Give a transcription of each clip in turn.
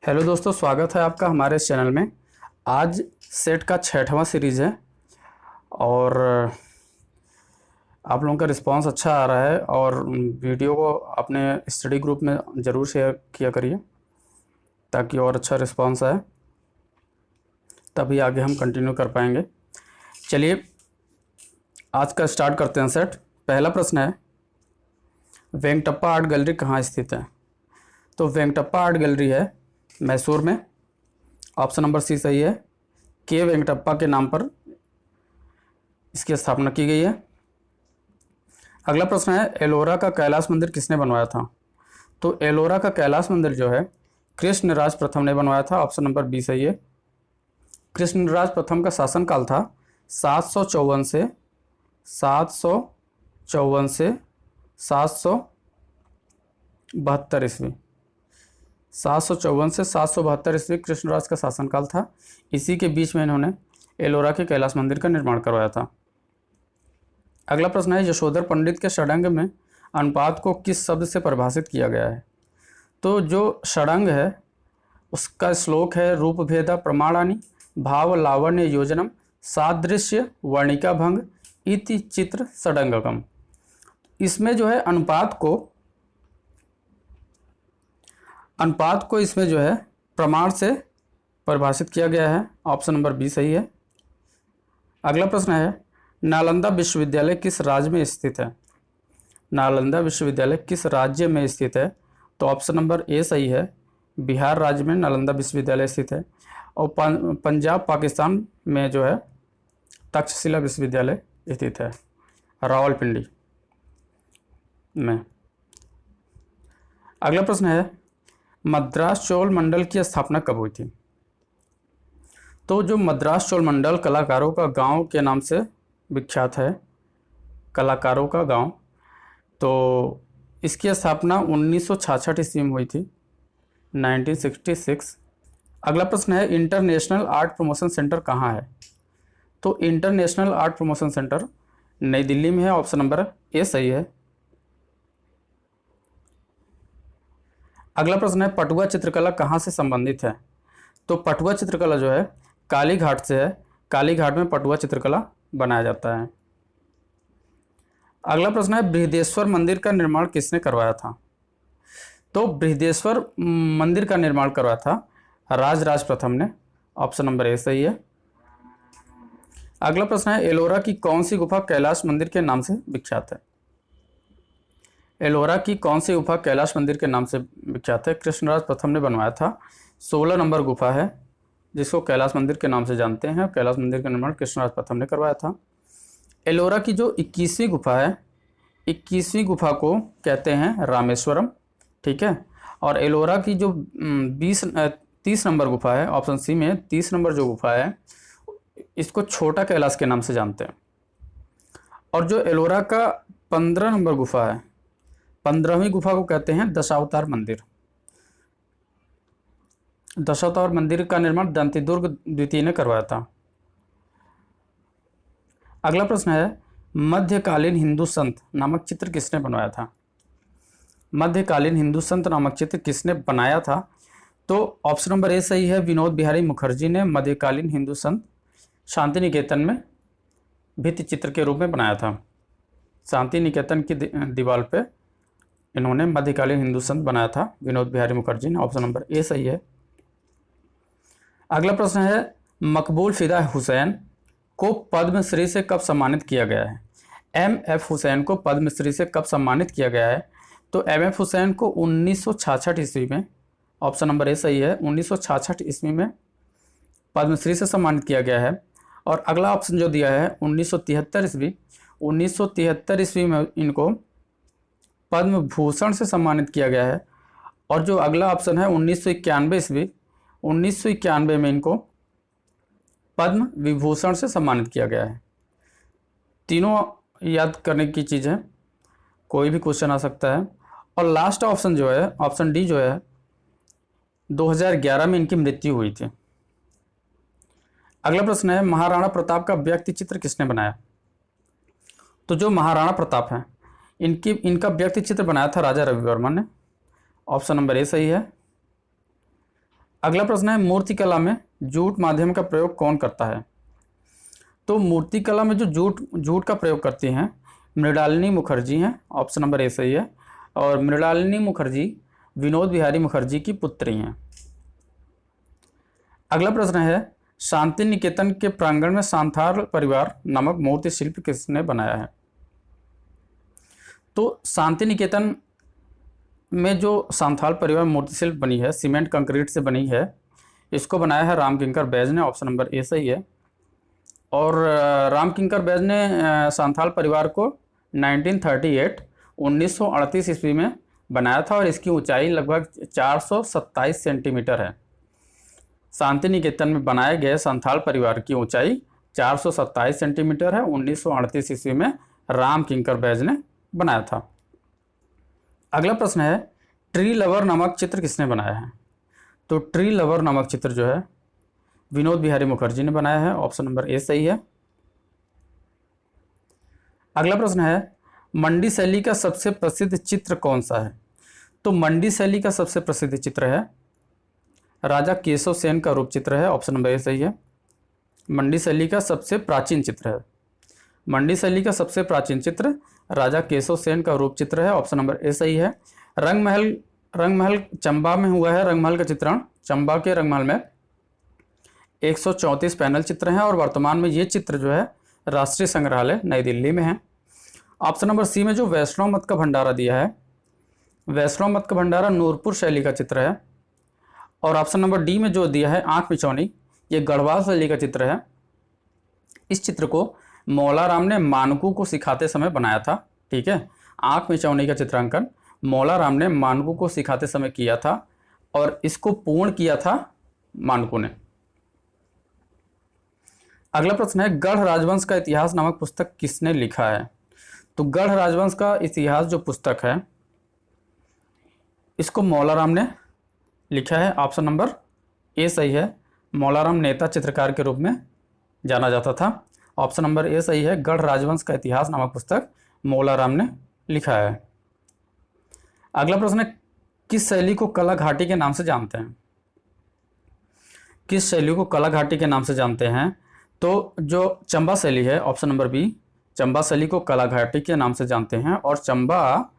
Hello दोस्तों, स्वागत है आपका हमारे इस चैनल में। आज सेट का 6वां सीरीज़ है और आप लोगों का रिस्पांस अच्छा आ रहा है और वीडियो को अपने स्टडी ग्रुप में ज़रूर शेयर किया करिए ताकि और अच्छा रिस्पांस आए, तभी आगे हम कंटिन्यू कर पाएंगे। चलिए आज का स्टार्ट करते हैं सेट। पहला प्रश्न है, वेंकटप्पा आर्ट गैलरी कहाँ स्थित है? तो वेंकटप्पा आर्ट गैलरी है मैसूर में। ऑप्शन नंबर सी सही है। के वेंकटप्पा के नाम पर इसकी स्थापना की गई है। अगला प्रश्न है, एलोरा का कैलाश मंदिर किसने बनवाया था? तो एलोरा का कैलाश मंदिर जो है कृष्णराज प्रथम ने बनवाया था। ऑप्शन नंबर बी सही है। कृष्णराज प्रथम का शासनकाल था 754 से 772 ईस्वी। 754 से 772 ईस्वी कृष्णराज का शासनकाल था। इसी के बीच में इन्होंने एलोरा के कैलाश मंदिर का निर्माण करवाया था। अगला प्रश्न है, यशोधर पंडित के षडंग में अनुपात को किस शब्द से परिभाषित किया गया है? तो जो षडंग है उसका श्लोक है, रूप भेदा प्रमाणानि भाव लावण्य योजनम सादृश्य वर्णिका भंग इति चित्र षडंगकम। इसमें जो है अनुपात को इसमें जो है प्रमाण से परिभाषित किया गया है। ऑप्शन नंबर बी सही है। अगला प्रश्न है, नालंदा विश्वविद्यालय किस राज्य में स्थित है? नालंदा विश्वविद्यालय किस राज्य में स्थित है? तो ऑप्शन नंबर ए सही है। बिहार राज्य में नालंदा विश्वविद्यालय स्थित है और पंजाब पाकिस्तान में जो है तक्षशिला विश्वविद्यालय स्थित है, रावलपिंडी में। अगला प्रश्न है, मद्रास चोल मंडल की स्थापना कब हुई थी? तो जो मद्रास चोल मंडल कलाकारों का गांव के नाम से विख्यात है, कलाकारों का गांव, तो इसकी स्थापना 1966 ईस्वी में हुई थी, 1966। अगला प्रश्न है, इंटरनेशनल आर्ट प्रमोशन सेंटर कहाँ है? तो इंटरनेशनल आर्ट प्रमोशन सेंटर नई दिल्ली में है। ऑप्शन नंबर ए सही है। अगला प्रश्न है, पटुआ चित्रकला कहाँ से संबंधित है? तो पटुआ चित्रकला जो है कालीघाट से है। कालीघाट में पटुआ चित्रकला बनाया जाता है। अगला प्रश्न है, बृहदेश्वर मंदिर का निर्माण किसने करवाया था? तो बृहदेश्वर मंदिर का निर्माण करवाया था राजराज प्रथम ने। ऑप्शन नंबर ए सही है। अगला प्रश्न है, एलोरा की कौन सी गुफा कैलाश मंदिर के नाम से विख्यात है? एलोरा की कौन सी गुफा कैलाश मंदिर के नाम से विख्यात है? कृष्णराज प्रथम ने बनवाया था। 16 नंबर गुफा है जिसको कैलाश मंदिर के नाम से जानते हैं। कैलाश मंदिर का निर्माण कृष्णराज प्रथम ने करवाया था। एलोरा की जो 21वीं गुफा है, 21वीं गुफा को कहते हैं रामेश्वरम, ठीक है। और एलोरा की जो 30 नंबर गुफा है, ऑप्शन सी में 30 नंबर जो गुफा है, इसको छोटा कैलाश के नाम से जानते हैं। और जो एलोरा का 15 नंबर गुफा है, 15वीं गुफा को कहते हैं दशावतार मंदिर। दशावतार मंदिर का निर्माण दंतिदुर्ग द्वितीय ने करवाया था। अगला प्रश्न है, मध्यकालीन हिंदू संत नामक चित्र किसने बनवाया था? मध्यकालीन हिंदू संत नामक चित्र किसने बनाया था? तो ऑप्शन नंबर ए सही है। विनोद बिहारी मुखर्जी ने मध्यकालीन हिंदू संत शांति निकेतन में भित्ति चित्र के रूप में बनाया था। शांति निकेतन की दीवार पे इन्होंने मध्यकालीन हिंदू संत बनाया था, विनोद बिहारी मुखर्जी ने। ऑप्शन नंबर ए सही है। अगला प्रश्न है, मकबूल फिदा हुसैन को पद्मश्री से कब सम्मानित किया गया है? एम.एफ. हुसैन को पद्मश्री से कब सम्मानित किया गया है? तो एम.एफ. हुसैन को 1966 ईस्वी में, ऑप्शन नंबर ए सही है, 1966 ईस्वी में पद्मश्री से सम्मानित किया गया है। और अगला ऑप्शन जो दिया है 1973 ईस्वी, 1973 ईस्वी में इनको पद्म भूषण से सम्मानित किया गया है। और जो अगला ऑप्शन है 1991 ईस्वी, 1991 में इनको पद्म विभूषण से सम्मानित किया गया है। तीनों याद करने की चीज़ है, कोई भी क्वेश्चन आ सकता है। और लास्ट ऑप्शन जो है, ऑप्शन डी जो है, 2011 में इनकी मृत्यु हुई थी। अगला प्रश्न है, महाराणा प्रताप का व्यक्ति चित्र किसने बनाया? तो जो महाराणा प्रताप है इनका व्यक्ति चित्र बनाया था राजा रवि वर्मा ने। ऑप्शन नंबर ए सही है। अगला प्रश्न है मूर्तिकला में जूट माध्यम का प्रयोग कौन करता है? तो मूर्तिकला में जो जूट का प्रयोग करती हैं मृणालिनी मुखर्जी हैं, ऑप्शन नंबर ए सही है। और मृणालिनी मुखर्जी विनोद बिहारी मुखर्जी की पुत्री हैं। अगला प्रश्न है शांति निकेतन के प्रांगण में सांथाल परिवार नामक मूर्ति शिल्प किसने बनाया है? तो शांति निकेतन में जो सांथाल परिवार मूर्ति शिल्प बनी है, सीमेंट कंक्रीट से बनी है, इसको बनाया है रामकिंकर बैज ने, ऑप्शन नंबर ए सही है। और रामकिंकर बैज ने सांथाल परिवार को 1938 ईस्वी में बनाया था और इसकी ऊंचाई लगभग 427 सेंटीमीटर है। शांति निकेतन में बनाए गए सांथाल परिवार की ऊंचाई 427 सेंटीमीटर है। 1938 ईस्वी में रामकिंकर बैज ने बनाया था। अगला प्रश्न है ट्री लवर नामक चित्र किसने बनाया है? तो ट्री लवर नामक चित्र जो है विनोद बिहारी मुखर्जी ने बनाया है, ऑप्शन नंबर ए सही है। अगला प्रश्न है मंडी शैली का सबसे प्रसिद्ध चित्र कौन सा है? तो मंडी शैली का सबसे प्रसिद्ध चित्र है राजा केशव सेन का रूप चित्र है, ऑप्शन नंबर ए सही है। मंडी शैली का सबसे प्राचीन चित्र है, मंडी शैली का सबसे प्राचीन चित्र राजा केशव सेन का रूप चित्र है, ऑप्शन नंबर ए सही है। रंगमहल चंबा में हुआ है। रंगमहल का चित्रण चंबा के रंगमहल में 134 पैनल चित्र हैं और वर्तमान में ये चित्र जो है राष्ट्रीय संग्रहालय नई दिल्ली में है। ऑप्शन नंबर सी में जो वैष्णव मत का भंडारा दिया है, वैष्णव मत का भंडारा नूरपुर शैली का चित्र है। और ऑप्शन नंबर डी में जो दिया है आंख मिचौनी, ये गढ़वाल शैली का चित्र है। इस चित्र को मौला राम ने मानकू को सिखाते समय बनाया था। ठीक है, आंख मिचौनी का चित्रांकन मौला राम ने मानकू को सिखाते समय किया था और इसको पूर्ण किया था मानकू ने। अगला प्रश्न है गढ़ राजवंश का इतिहास नामक पुस्तक किसने लिखा है? तो गढ़ राजवंश का इतिहास जो पुस्तक है इसको मौला राम ने लिखा है, ऑप्शन नंबर ए सही है। मौला राम नेता चित्रकार के रूप में जाना जाता था, ऑप्शन नंबर ए सही है। गढ़ राजवंश का इतिहास नामक पुस्तक मौला राम ने लिखा है। अगला प्रश्न है किस शैली को कला घाटी के नाम से जानते हैं? किस शैली को कला घाटी के नाम से जानते हैं? तो जो चंबा शैली है, ऑप्शन नंबर बी, चंबा शैली को कला घाटी के नाम से जानते हैं और चंबा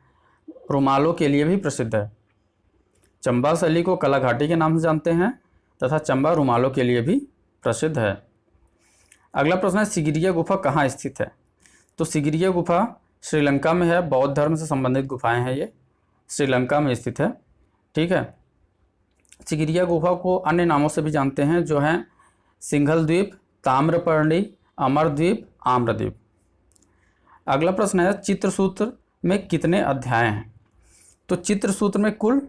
रुमालों के लिए भी प्रसिद्ध है। चंबा शैली को कला घाटी के नाम से जानते हैं तथा चंबा रुमालों के लिए भी प्रसिद्ध है। अगला प्रश्न है सिगिरिया गुफा कहाँ स्थित है? तो सिगिरिया गुफा श्रीलंका में है, बौद्ध धर्म से संबंधित गुफाएं हैं, ये श्रीलंका में स्थित है। ठीक है, सिगिरिया गुफा को अन्य नामों से भी जानते हैं जो हैं सिंघल द्वीप, ताम्रपर्णी, अमरद्वीप, आम्रद्वीप। अगला प्रश्न है चित्रसूत्र में कितने अध्याय हैं? तो चित्रसूत्र में कुल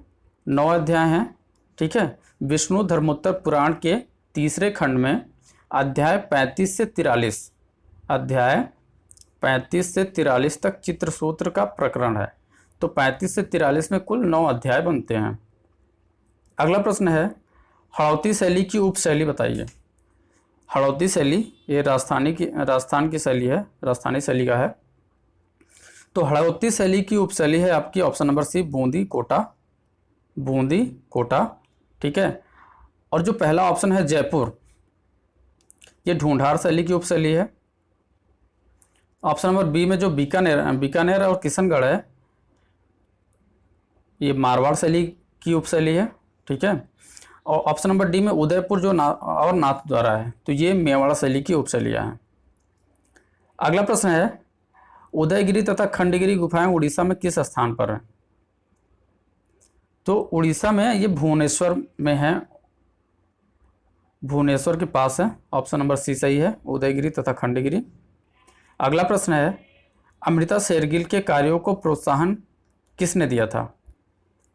9 अध्याय हैं। ठीक है, विष्णु धर्मोत्तर पुराण के तीसरे खंड में अध्याय 35 से 43 तक चित्रसूत्र का प्रकरण है। तो 35 से 43 में कुल 9 अध्याय बनते हैं। अगला प्रश्न है हड़ौती शैली की उपशैली बताइए। हड़ौती शैली ये राजस्थान की शैली है, राजस्थानी शैली का है। तो हड़ौती शैली की उपशैली है आपकी option number C, Bundi Kota. ठीक है, और जो पहला ऑप्शन है जयपुर, ये ढूंढार शैली की उपशैली है। ऑप्शन नंबर बी में जो बीकानेर और किशनगढ़ है, ये मारवाड़ शैली की उपशैली है। ठीक है, और ऑप्शन नंबर डी में उदयपुर जो नाथद्वारा है, तो ये मेवाड़ शैली की उपशैलियाँ हैं। अगला प्रश्न है उदयगिरी तथा खंडगिरी गुफाएं उड़ीसा में किस स्थान पर हैं? तो उड़ीसा में ये भुवनेश्वर में है, भुवनेश्वर के पास है, ऑप्शन नंबर सी सही है, उदयगिरी तथा खंडगिरी। अगला प्रश्न है अमृता शेरगिल के कार्यों को प्रोत्साहन किसने दिया था?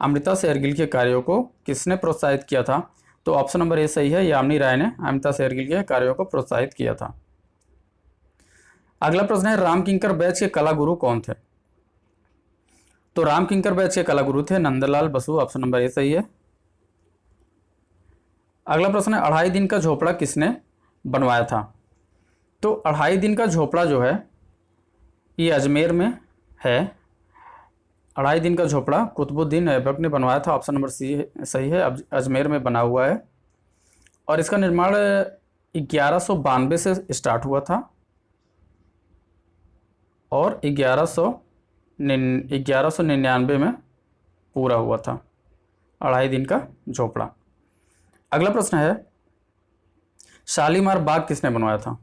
अमृता शेरगिल के कार्यों को किसने प्रोत्साहित किया था? तो ऑप्शन नंबर ए सही है, यामिनी राय ने अमृता शेरगिल के कार्यों को प्रोत्साहित किया था। अगला प्रश्न है रामकिंकर बैच के कला गुरु कौन थे? तो रामकिंकर बैच के कला गुरु थे Nandlal Basu, option number A सही है। अगला प्रश्न है 2.5 दिन का झोपड़ा किसने बनवाया था? तो 2.5 दिन का झोपड़ा जो है ये अजमेर में है। 2.5 दिन का झोपड़ा कुतुबुद्दीन ऐबक ने बनवाया था, ऑप्शन नंबर सी सही है, अजमेर में बना हुआ है। और इसका निर्माण 1192 से स्टार्ट हुआ था और 1199 में पूरा हुआ था। 2.5 दिन का झोपड़ा। अगला प्रश्न है, शालीमार बाग किसने बनवाया था?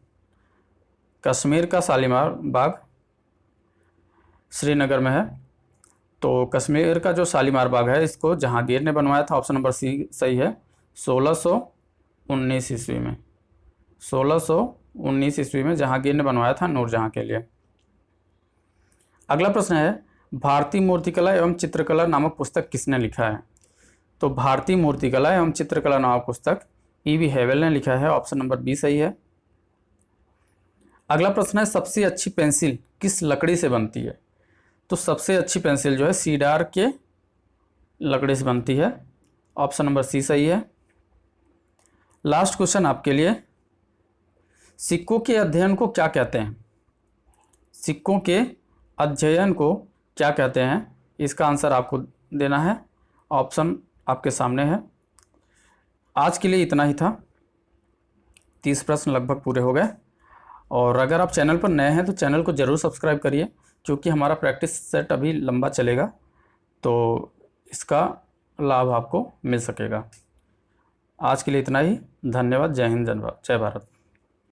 कश्मीर का शालीमार बाग श्रीनगर में है। तो कश्मीर का जो शालीमार बाग है इसको जहांगीर ने बनवाया था। ऑप्शन नंबर सी सही है। 1619 ईस्वी में, 1619 ईस्वी में जहांगीर ने बनवाया था नूरजहां के लिए। अगला प्रश्न है, भारतीय मूर्तिकला एवं चित्रकला नामक पुस्तक किसने लिखा है? तो भारतीय मूर्तिकला एवं चित्रकला नामक पुस्तक E.V. हेवल ने लिखा है। ऑप्शन नंबर बी सही है। अगला प्रश्न है, सबसे अच्छी पेंसिल किस लकड़ी से बनती है? तो सबसे अच्छी पेंसिल जो है सीडार के लकड़ी से बनती है। ऑप्शन नंबर सी सही है। लास्ट क्वेश्चन आपके लिए, सिक्कों के अध्ययन को क्या कहते हैं? सिक्कों के अध्ययन को क्या कहते हैं? इसका आंसर आपको देना है। ऑप्शन आपके सामने है। आज के लिए इतना ही था। 30 प्रश्न लगभग पूरे हो गए। और अगर आप चैनल पर नए हैं तो चैनल को ज़रूर सब्सक्राइब करिए, क्योंकि हमारा प्रैक्टिस सेट अभी लंबा चलेगा तो इसका लाभ आपको मिल सकेगा। आज के लिए इतना ही। धन्यवाद। जय हिंद, जय भारत।